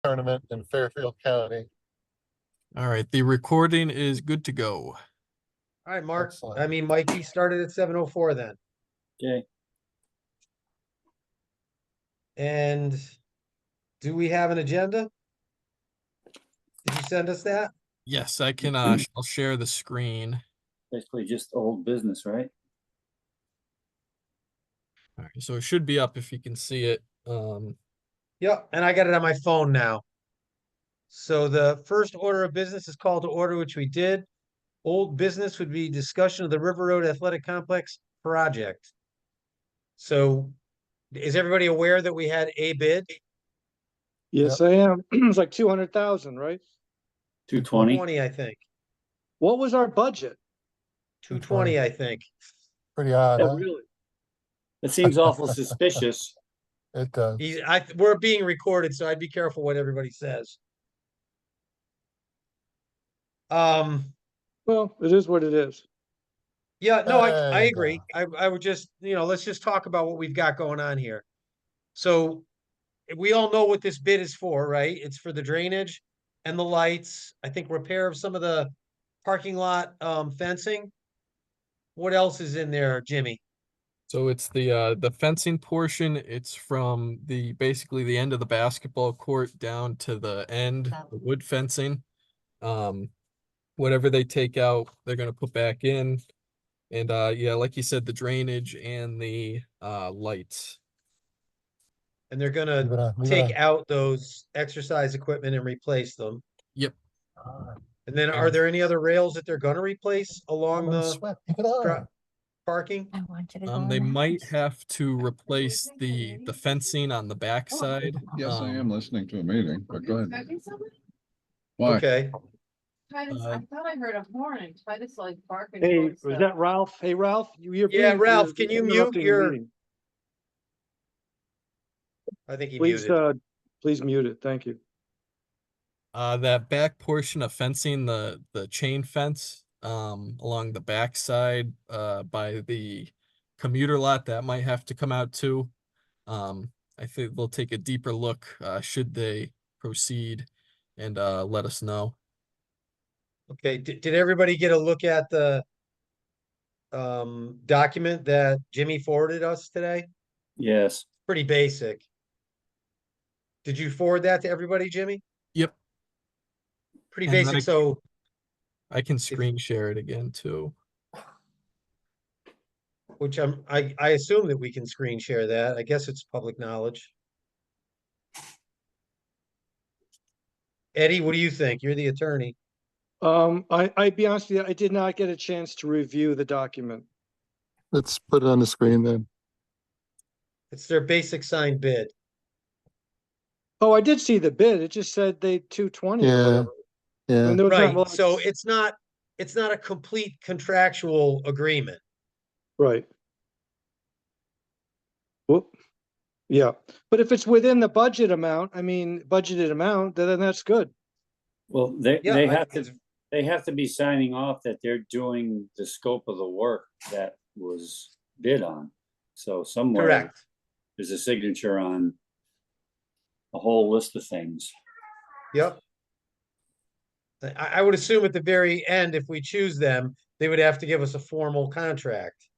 tournament in Fairfield County. All right, the recording is good to go. All right, Mark. Excellent. I mean, Mikey started at 7:04 then. Okay. And do we have an agenda? Did you send us that? Yes, I can. I'll share the screen. Basically just old business, right? All right, so it should be up if you can see it. Yep, and I got it on my phone now. So the first order of business is called to order, which we did. Old business would be discussion of the River Road Athletic Complex project. So is everybody aware that we had a bid? Yes, I am. It's like 200,000, right? 220. 20, I think. What was our budget? 220, I think. Pretty odd, huh? Really? It seems awful suspicious. It does. We're being recorded, so I'd be careful what everybody says. Well, it is what it is. Yeah, no, I There you agree. go. I would just, let's just talk about what we've got going on here. So we all know what this bid is for, right? It's for the drainage and the lights. I think repair of some of the parking lot fencing. What else is in there, Jimmy? So it's the fencing portion. It's from basically the end of the basketball court down to the end, the wood fencing. Whatever they take out, they're gonna put back in. And yeah, like you said, the drainage and the lights. And they're gonna Leave it take on. out those exercise equipment and replace them. Yep. And then are there any other rails that they're gonna replace along Come on, the sweat. Leave it on. parking? I want you to go They in the might house. have to replace the fencing on the back side. Yes, I Um, am listening to a meeting, but go ahead. Why? Okay, Titus, I thought I heard a horn and Titus like barking. Hey, towards was the- that Ralph? Hey, Ralph, you're Yeah, being- Ralph, you're can you mute interrupting the your- meeting. I think he Please, muted. please mute it. Thank you. that back portion of fencing, the chain fence, along the back side, by the commuter lot, that might have to come out too. I think they'll take a deeper look, should they proceed, and let us know. Okay, did everybody get a look at the document that Jimmy forwarded us today? Yes. Pretty basic. Did you forward that to everybody, Jimmy? Yep, Pretty And then basic, so I can screen share it again too. which I assume that we can screen share that. I guess it's public knowledge. Eddie, what do you think? You're the attorney. I'd be honest with you, I did not get a chance to review the document. Let's put it on the screen then. It's their basic signed bid. Oh, I did see the bid. It just said they 220 or Yeah. whatever. Yeah. And there was not Right, much- so it's not a complete contractual agreement. Right. Whoop. Yeah, but if it's within the budgeted amount, then that's good. Well, they Yeah, have to be signing off that they're doing the scope of the work that was bid on. So somewhere correct. there's a signature on a whole list of things. Yep. I would assume at the very end, if we choose them, they would have to give us a formal contract.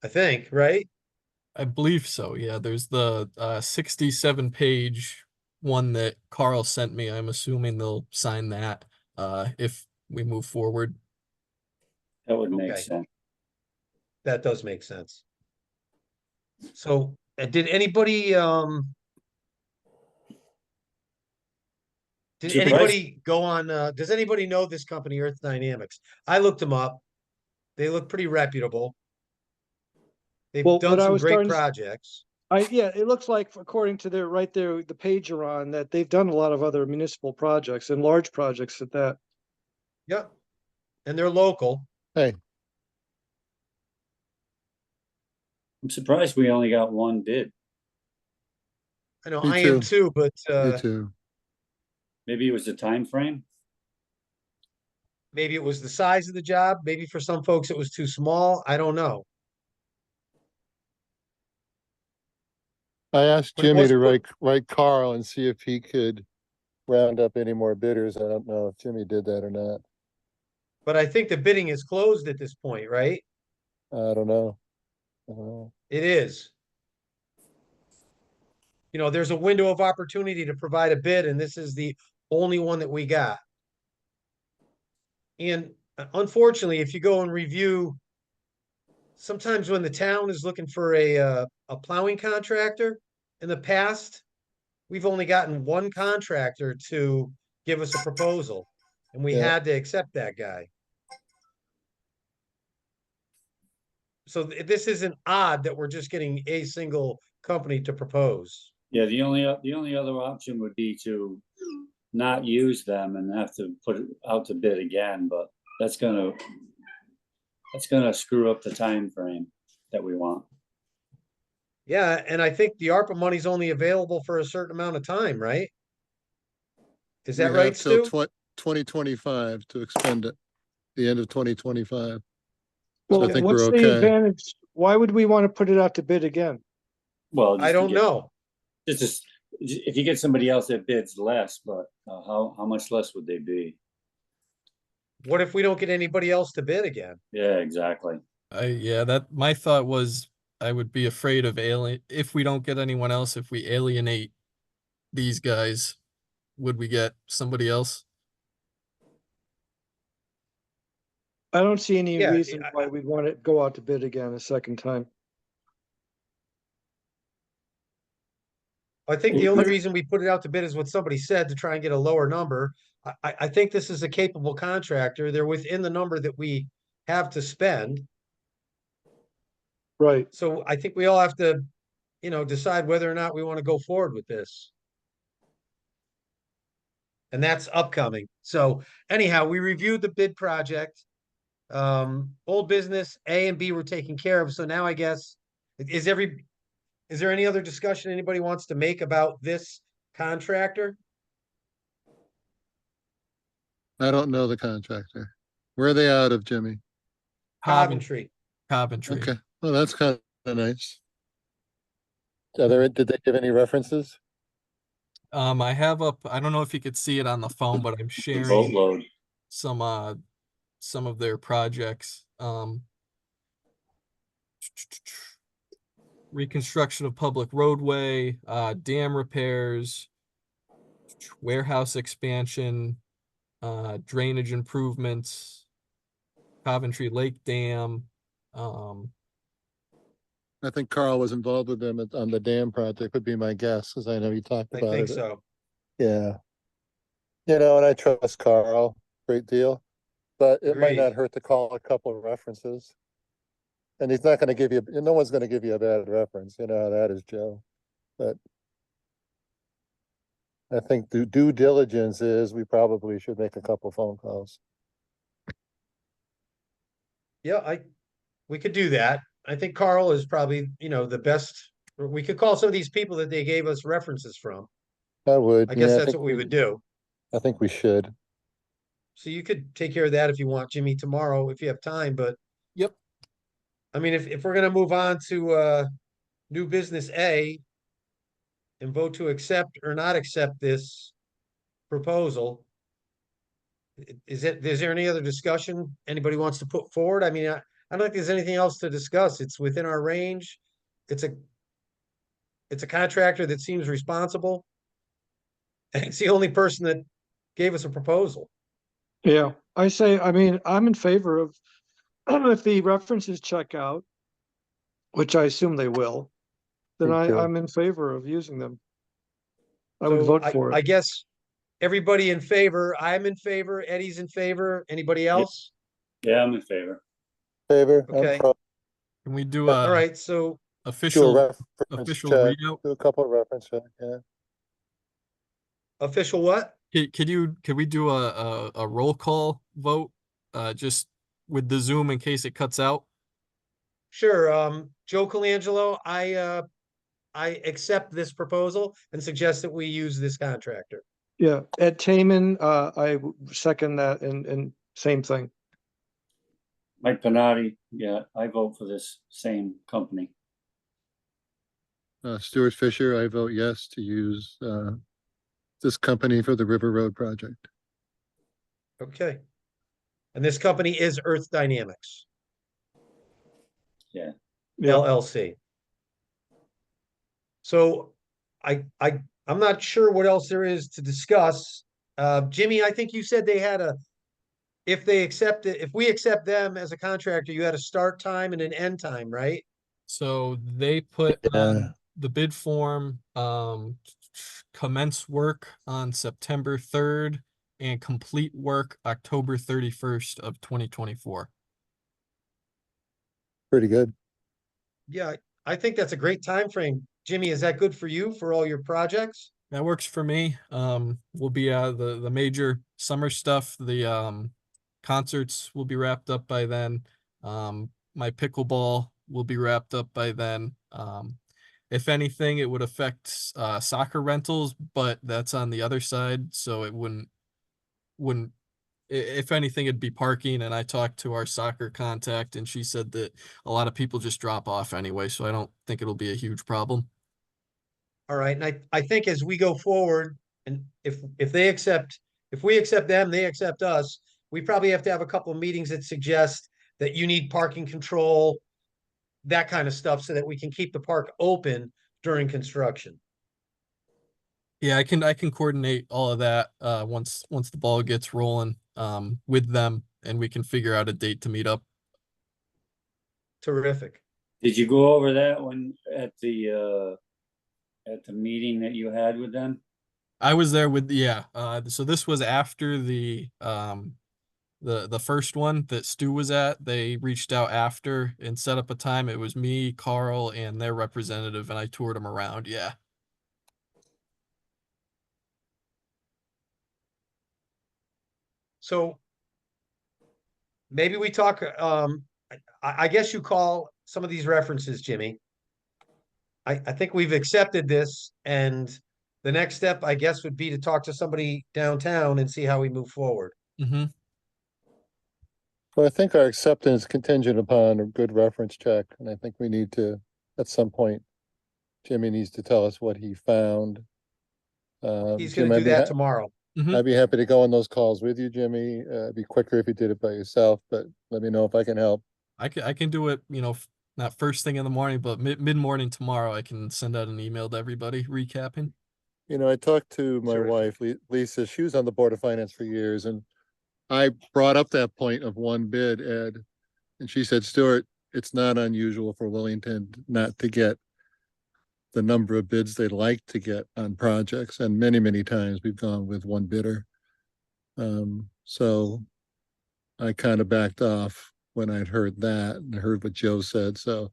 I think, right? I believe so. Yeah, there's the 67-page one that Carl sent me. I'm assuming they'll sign that if we move forward. That would make Okay. sense. That does make sense. So, did anybody go on, does anybody know this company, Earth Dynamics? I looked them up. They look pretty reputable. They've Well, done what I some was great starting to- projects. Yeah, it looks like according to their right there, the page you're on, that they've done a lot of other municipal projects and large projects at that. Yep. And they're local. Hey, I'm surprised we only got one bid. I know, Me I am too. too, but you too. Maybe it was the time frame. maybe it was the size of the job. Maybe for some folks it was too small. I don't know. I asked But it Jimmy was to put- write Carl and see if he could round up any more bidders. I don't know if Jimmy did that or not. But I think the bidding is closed at this point, right? I don't know. I don't know. It is. You know, there's a window of opportunity to provide a bid, and this is the only one that we got. And unfortunately, if you go and review, sometimes when the town is looking for a plowing contractor, in the past, we've only gotten one contractor to give us a proposal, and we Yeah. had to accept that guy. So this isn't odd that we're just getting a single company to propose. Yeah, the only other option would be to not use them and have to put it out to bid again, but that's gonna screw up the time frame that we want. Yeah, and I think the ARPA money's only available for a certain amount of time, right? Is We that right, have till Stu? 2025 to expend it, the end of 2025. Well, I think what's we're the okay. advantage? Why would we want to put it out to bid again? Well, I don't know. Just if you get somebody else that bids less, but how much less would they be? What if we don't get anybody else to bid again? Yeah, exactly. Yeah, that my thought was I would be afraid of if we don't get anyone else, if we alienate these guys, would we get somebody else? I don't see any Yeah, reason why we'd want to go out to bid again a second time. I think the only reason we put it out to bid is what somebody said to try and get a lower number. I think this is a capable contractor. They're within the number that we have to spend. Right. So I think we all have to, decide whether or not we want to go forward with this. And that's upcoming. So anyhow, we reviewed the bid project. Old business A and B were taken care of. So now I guess, is there any other discussion anybody wants to make about this contractor? I don't know the contractor. Where are they out of, Jimmy? Coventry. Coventry. Okay, well, that's kind of nice. Did they give any references? I have up, I don't know if you could see it on the phone, but I'm sharing Boatload. some of their projects. Reconstruction of public roadway, dam repairs, warehouse expansion, drainage improvements, Coventry Lake Dam. I think Carl was involved with them on the dam project, would be my guess, because I know he talked I about think it. so. Yeah. And I trust Carl, great deal, but it might not Agreed. hurt to call a couple of references. And he's not gonna give you, no one's gonna give you a bad reference, you know how that is, Joe. But I think due diligence is we probably should make a couple phone calls. Yeah, we could do that. I think Carl is probably, the best. We could call some of these people that they gave us references from. I would, I guess yeah, that's what we would do. I think we should. So you could take care of that if you want, Jimmy, tomorrow, if you have time, but Yep. I mean, if we're gonna move on to new business A and vote to accept or not accept this proposal, is there any other discussion anybody wants to put forward? I mean, I don't think there's anything else to discuss. It's within our range. It's a contractor that seems responsible. And it's the only person that gave us a proposal. Yeah, I mean, I'm in favor of, if the references check out, which I assume they will, then Me too. I'm in favor of using them. I would vote for I it. guess everybody in favor, I'm in favor, Eddie's in favor, anybody else? Yeah, I'm in favor. Favor, I'm Okay. pro, Can we do All a right, so do a official reference check, readout? do a couple of reference check, yeah. official what? Could we do a roll call vote? Just with the Zoom in case it cuts out? Sure, Joe Colangelo, I accept this proposal and suggest that we use this contractor. Yeah, Ed Taman, second that and same thing. Mike Panati, yeah, I vote for this same company. Stuart Fisher, I vote yes to use, this company for the River Road project. Okay. And this company is Earth Dynamics Yeah, LLC. So I'm not sure what else there is to discuss. Jimmy, I think you said they had if they accept it, if we accept them as a contractor, you had a start time and an end time, right? So they put Yeah. on the bid form, commence work on September 3rd and complete work October 31st of 2024. Pretty good. Yeah, I think that's a great time frame. Jimmy, is that good for you for all your projects? That works for me. We'll be the major summer stuff. The concerts will be wrapped up by then. My pickleball will be wrapped up by then. If anything, it would affect soccer rentals, but that's on the other side, so it wouldn't. If anything, it'd be parking. And I talked to our soccer contact, and she said that a lot of people just drop off anyway, so I don't think it'll be a huge problem. All right, and I think as we go forward, and if they accept, if we accept them, they accept us, we probably have to have a couple of meetings that suggest that you need parking control, that kind of stuff, so that we can keep the park open during construction. Yeah, I can coordinate all of that once the ball gets rolling with them, and we can figure out a date to meet up. Terrific. Did you go over that one at the meeting that you had with them? I was there with yeah, so this was after the first one that Stu was at. They reached out after and set up a time. It was me, Carl, and their representative, and I toured them around. Yeah. So maybe we talk, I guess you call some of these references, Jimmy. I think we've accepted this, and the next step, I guess, would be to talk to somebody downtown and see how we move forward. Mm-hmm. Well, I think our acceptance is contingent upon a good reference check, and I think we need to, at some point, Jimmy needs to tell us what he found. He's Jim, gonna do that tomorrow. Mm-hmm. I'd be happy to go on those calls with you, Jimmy. It'd be quicker if you did it by yourself, but let me know if I can help. I can do it, not first thing in the morning, but mid-morning tomorrow. I can send out an email to everybody recapping. I talked to my Terrific. wife, Lisa. She was on the Board of Finance for years, and I brought up that point of one bid, Ed, and she said, Stuart, it's not unusual for Wellington not to get the number of bids they'd like to get on projects, and many, many times we've gone with one bidder. So I kind of backed off when I'd heard that and heard what Joe said. So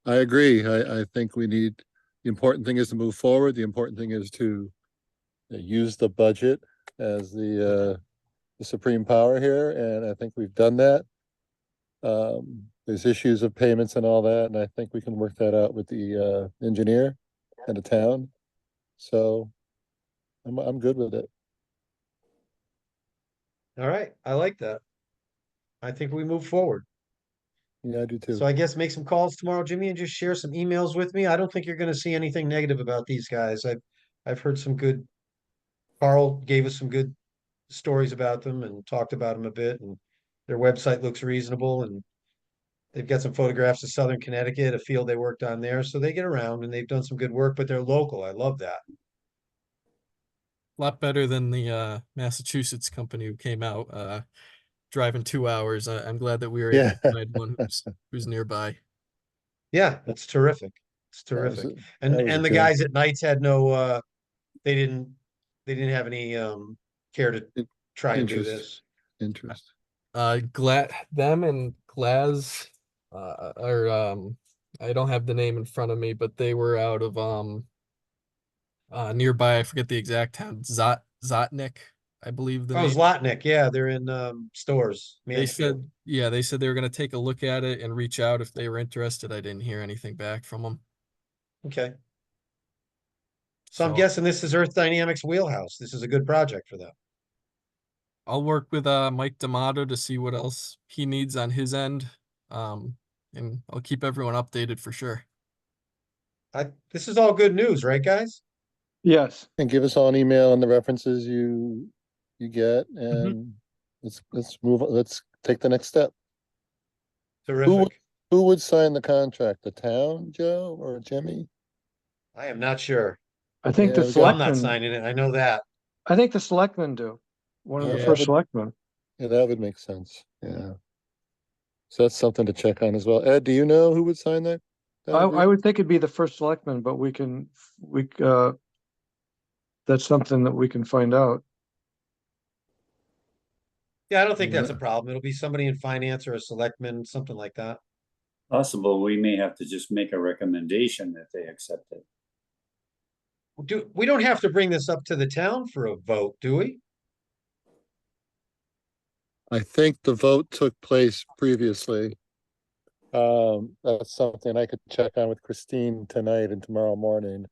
I agree. I think the important thing is to move forward. The important thing is to use the budget as the supreme power here, and I think we've done that. There's issues of payments and all that, and I think we can work that out with the engineer and the town. So I'm good with it. All right, I like that. I think we move forward. Yeah, I do too. So I guess make some calls tomorrow, Jimmy, and just share some emails with me. I don't think you're gonna see anything negative about these guys. I've heard some good. Carl gave us some good stories about them and talked about them a bit, and their website looks reasonable, and they've got some photographs of Southern Connecticut, a field they worked on there. So they get around and they've done some good work, but they're local. I love that. A lot better than the Massachusetts company who came out driving 2 hours. I'm glad that we were able Yeah. to find one who's nearby. Yeah, that's terrific. It's That was terrific. that was a And the good- guys at Knights had no they didn't have any care to try and do interest. this. Interest. Glad them and Glaz are I don't have the name in front of me, but they were out of nearby. I forget the exact town. Zotnik, I believe the Oh, name. Zlotnick, yeah, they're in stores, They Mansfield. said, yeah, they said they were going to take a look at it and reach out if they were interested. I didn't hear anything back from them. Okay. So I'm So guessing this is Earth Dynamics wheelhouse. This is a good project for them. I'll work with Mike D'Amato to see what else he needs on his end. And I'll keep everyone updated for sure. This is all good news, right, guys? Yes, And give us all an email on the references you get and let's move on. Let's take the next step. Terrific. Who would sign the contract? The town, Joe, or Jimmy? I am not sure. I think the Yeah, we got- Well, I'm not selectmen, signing it. I know that. I think the selectmen do. One of the Yeah, first but- selectmen. Yeah, that would make sense. Yeah. So that's something to check on as well. Ed, do you know who would sign that? I agreement? would think it'd be the first selectman, but that's something that we can find out. Yeah, I don't think that's a Yeah. problem. It'll be somebody in finance or a selectman, something like that. Possible, we may have to just make a recommendation that they accept it. We don't have to bring this up to the town for a vote, do we? I think the vote took place previously. That's something I could check on with Christine tonight and tomorrow morning.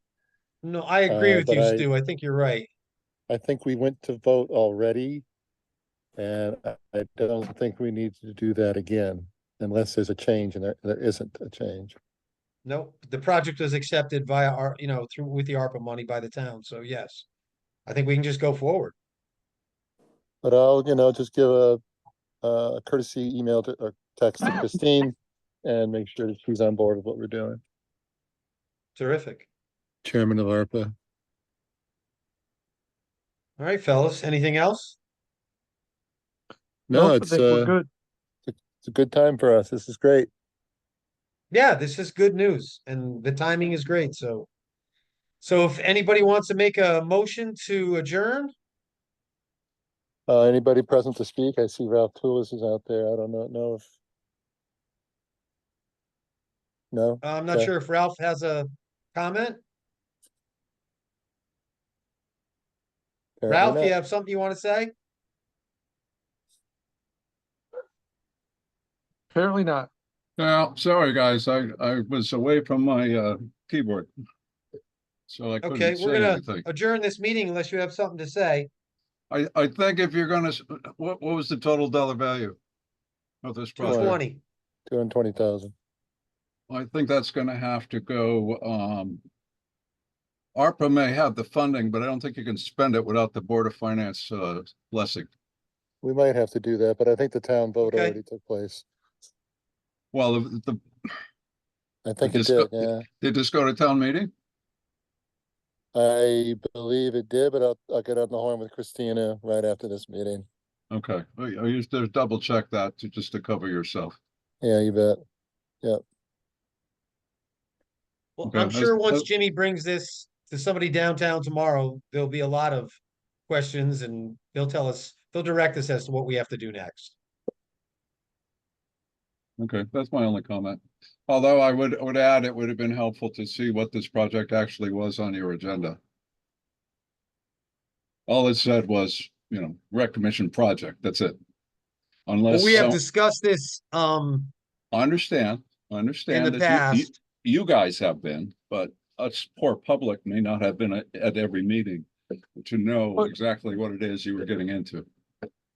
No, I agree with but you, I- Stu. I think you're right. I think we went to vote already. And I don't think we need to do that again unless there's a change, and there isn't a change. Nope, the project was accepted via our, through with the ARPA money by the town. So yes, I think we can just go forward. But I'll, just give a courtesy email or text to Christine and make sure that she's on board with what we're doing. Terrific. Chairman of ARPA. All right, fellas, anything else? No, Nope, I it's think we're good. it's a good time for us. This is great. Yeah, this is good news and the timing is great. So if anybody wants to make a motion to adjourn, Anybody present to speak? I see Ralph Toulis is out there. I don't know if. No? I'm not Okay. sure if Ralph has a comment. Apparently Ralph, you not. have something you want to say? Apparently not. No, sorry, guys. I was away from my keyboard. So I Okay, couldn't we're say gonna anything. adjourn this meeting unless you have something to say. I think if you're gonna, what was the total dollar value of this project? 220. 220,000. I think that's gonna have to go, ARPA may have the funding, but I don't think you can spend it without the Board of Finance blessing. We might have to do that, but I think the town vote Okay. already took place. Well, I think Did it this go- did, yeah. did this go to town meeting? I believe it did, but I'll get on the horn with Christina right after this meeting. Okay, I used to double check that just to cover yourself. Yeah, you bet. Well, Okay, I'm sure that's- once Jimmy brings this to somebody downtown tomorrow, there'll be a lot of questions and they'll direct us as to what we have to do next. Okay, that's my only comment. Although I would add, it would have been helpful to see what this project actually was on your agenda. All it said was, rec commission project, that's it. Well, Unless, we have some- discussed this, I understand in that the you, past. you guys have been, but us poor public may not have been at every meeting to know But- exactly what it is you were getting into.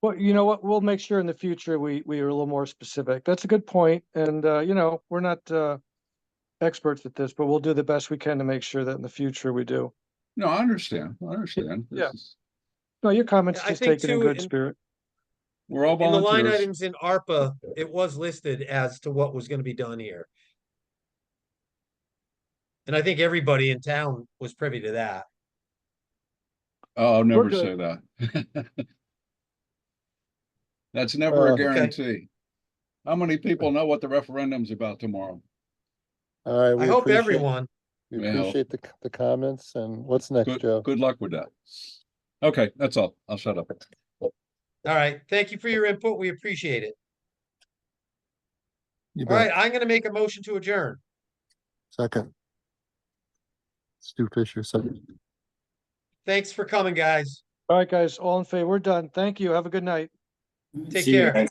Well, you know what? We'll make sure in the future we are a little more specific. That's a good point. And we're not experts at this, but we'll do the best we can to make sure that in the future we do. No, I understand. This Yeah. is- No, your comments I just think taken in too, good in- spirit. We're all In the line volunteers. items in ARPA, it was listed as to what was gonna be done here. And I think everybody in town was privy to that. Oh, I'll never good. say that. That's never a Okay. guarantee. How many people know what the referendum's about tomorrow? All right, I we hope appreciate, everyone, we Yeah. appreciate the comments and what's next, Joe? Good luck with that. Okay, that's all. I'll shut up. all right, thank you for your input. We appreciate it. You All right, bet. I'm gonna make a motion to adjourn. Second. Stu Fisher, second. Thanks for coming, guys. All right, guys, all in favor. We're done. Thank you. Have a good night. Take See you care. guys.